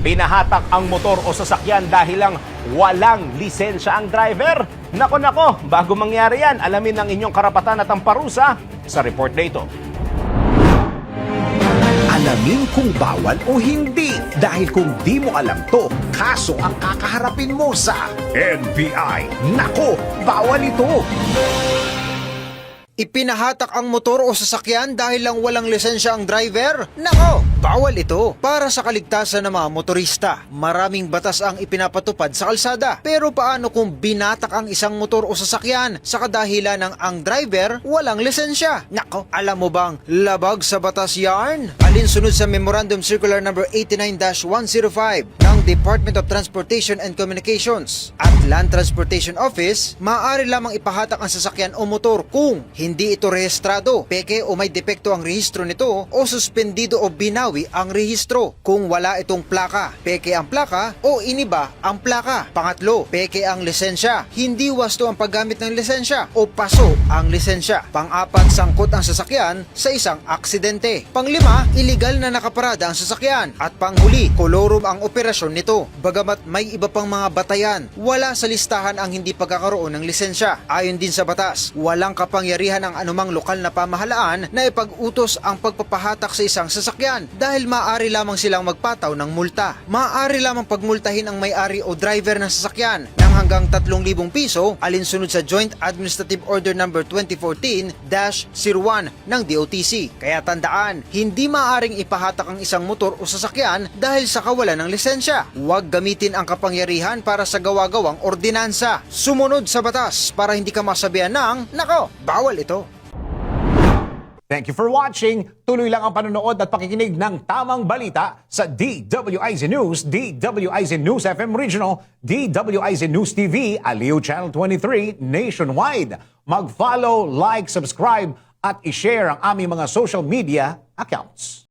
Pinahatak ang motor o sasakyan dahil lang walang lisensya ang driver. Nako, bago mangyari yan, alamin ang inyong karapatan at ang parusa sa report na ito. Alamin kung bawal o hindi. Dahil kung di mo alam to, kaso ang kakaharapin mo sa NBI. Nako, bawal ito. Ipinahatak ang motor o sasakyan dahil lang walang lisensya ang driver? Nako, bawal ito. Para sa kaligtasan ng mga motorista, maraming batas ang ipinapatupad sa kalsada. Pero paano kung binatak ang isang motor o sasakyan sa kadahilan ng ang driver walang lisensya? Nako, alam mo bang labag sa batas yarn? Alinsunod sa Memorandum Circular No. 89-105 ng Department of Transportation and Communications at Land Transportation Office, maaari lamang ipahatak ang sasakyan o motor kung hindi ito rehistrado, peke o may depekto ang rehistro nito o suspendido o binawi ang rehistro. Kung wala itong plaka, peke ang plaka o iniba ang plaka. Pangatlo, peke ang lisensya. Hindi wasto ang paggamit ng lisensya o paso ang lisensya. Pang-apat, sangkot ang sasakyan sa isang aksidente. Panglima, iligal na nakaparada ang sasakyan. At panghuli, kolorum ang operasyon nito. Bagamat may iba pang mga batayan, wala sa listahan ang hindi pagkakaroon ng lisensya. Ayon din sa batas, walang kapangyarihan ang anumang lokal na pamahalaan na ipag-utos ang pagpapahatak sa isang sasakyan dahil maaari lamang silang magpataw ng multa. Maaari lamang pagmultahin ang may-ari o driver ng sasakyan ng hanggang 3,000 piso alinsunod sa Joint Administrative Order No. 2014-01 ng DOTC. Kaya tandaan, hindi maaaring ipahatak ang isang motor o sasakyan dahil sa kawalan ng lisensya. Huwag gamitin ang kapangyarihan para sa gawa-gawang ordinansa. Sumunod sa batas para hindi ka masabihan ng, nako, bawal ito. Thank you for watching. Tuloy lang ang panonood at pakikinig ng tamang balita sa DWIZ News, DWIZ News FM Regional, DWIZ News TV, Aliw Channel 23, nationwide. Mag-follow, like, subscribe at i-share ang aming mga social media accounts.